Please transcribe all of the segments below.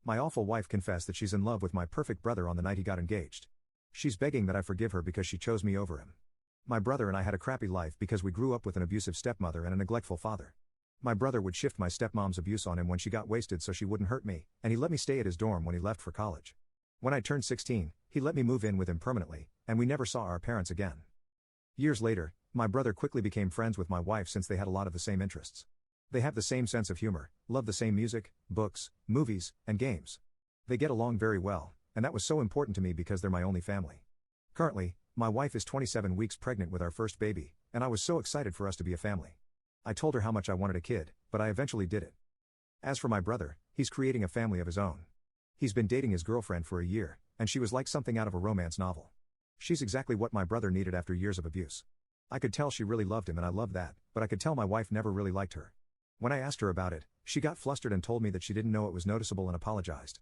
My awful wife confessed that she's in love with my perfect brother on the night he got engaged. She's begging that I forgive her because she chose me over him. My brother and I had a crappy life because we grew up with an abusive stepmother and a neglectful father. My brother would shift my stepmom's abuse on him when she got wasted so she wouldn't hurt me, and he let me stay at his dorm when he left for college. When I turned 16, he let me move in with him permanently, and we never saw our parents again. Years later, my brother quickly became friends with my wife since they had a lot of the same interests. They have the same sense of humor, love the same music, books, movies, and games. They get along very well, and that was so important to me because they're my only family. Currently, my wife is 27 weeks pregnant with our first baby, and I was so excited for us to be a family. I told her how much I wanted a kid, but I eventually did it. As for my brother, he's creating a family of his own. He's been dating his girlfriend for a year, and she was like something out of a romance novel. She's exactly what my brother needed after years of abuse. I could tell she really loved him and I loved that, but I could tell my wife never really liked her. When I asked her about it, she got flustered and told me that she didn't know it was noticeable and apologized.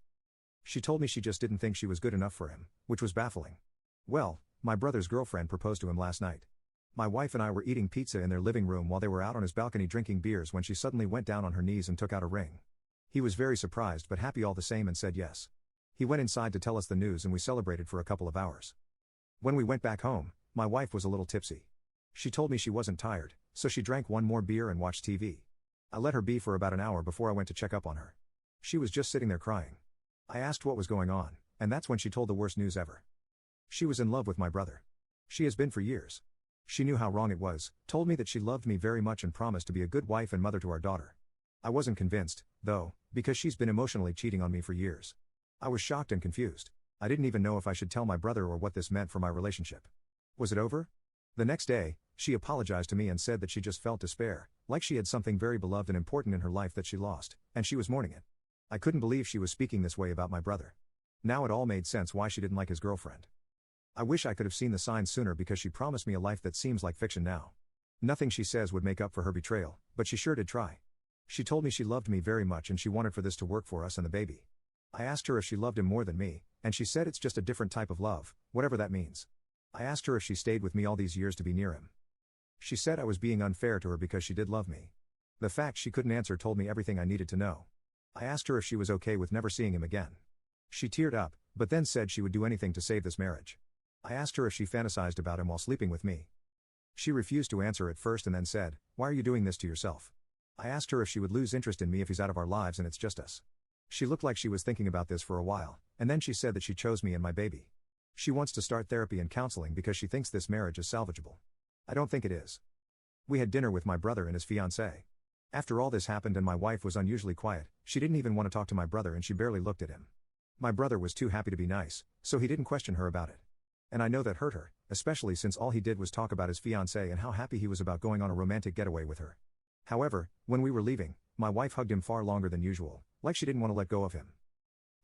She told me she just didn't think she was good enough for him, which was baffling. Well, my brother's girlfriend proposed to him last night. My wife and I were eating pizza in their living room while they were out on his balcony drinking beers when she suddenly went down on her knees and took out a ring. He was very surprised but happy all the same and said yes. He went inside to tell us the news and we celebrated for a couple of hours. When we went back home, my wife was a little tipsy. She told me she wasn't tired, so she drank one more beer and watched TV. I let her be for about an hour before I went to check up on her. She was just sitting there crying. I asked what was going on, and that's when she told the worst news ever. She was in love with my brother. She has been for years. She knew how wrong it was, told me that she loved me very much and promised to be a good wife and mother to our daughter. I wasn't convinced, though, because she's been emotionally cheating on me for years. I was shocked and confused. I didn't even know if I should tell my brother or what this meant for my relationship. Was it over? The next day, she apologized to me and said that she just felt despair, like she had something very beloved and important in her life that she lost, and she was mourning it. I couldn't believe she was speaking this way about my brother. Now it all made sense why she didn't like his girlfriend. I wish I could have seen the signs sooner because she promised me a life that seems like fiction now. Nothing she says would make up for her betrayal, but she sure did try. She told me she loved me very much and she wanted for this to work for us and the baby. I asked her if she loved him more than me, and she said it's just a different type of love, whatever that means. I asked her if she stayed with me all these years to be near him. She said I was being unfair to her because she did love me. The fact she couldn't answer told me everything I needed to know. I asked her if she was okay with never seeing him again. She teared up, but then said she would do anything to save this marriage. I asked her if she fantasized about him while sleeping with me. She refused to answer at first and then said, "Why are you doing this to yourself?" I asked her if she would lose interest in me if he's out of our lives and it's just us. She looked like she was thinking about this for a while, and then she said that she chose me and my baby. She wants to start therapy and counseling because she thinks this marriage is salvageable. I don't think it is. We had dinner with my brother and his fiancée. After all this happened and my wife was unusually quiet, she didn't even want to talk to my brother and she barely looked at him. My brother was too happy to be nice, so he didn't question her about it. And I know that hurt her, especially since all he did was talk about his fiancée and how happy he was about going on a romantic getaway with her. However, when we were leaving, my wife hugged him far longer than usual, like she didn't want to let go of him.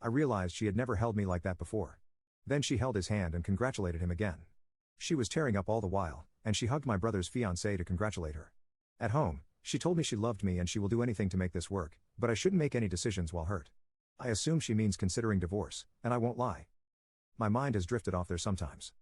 I realized she had never held me like that before. Then she held his hand and congratulated him again. She was tearing up all the while, and she hugged my brother's fiancée to congratulate her. At home, she told me she loved me and she will do anything to make this work, but I shouldn't make any decisions while hurt. I assume she means considering divorce, and I won't lie. My mind has drifted off there sometimes.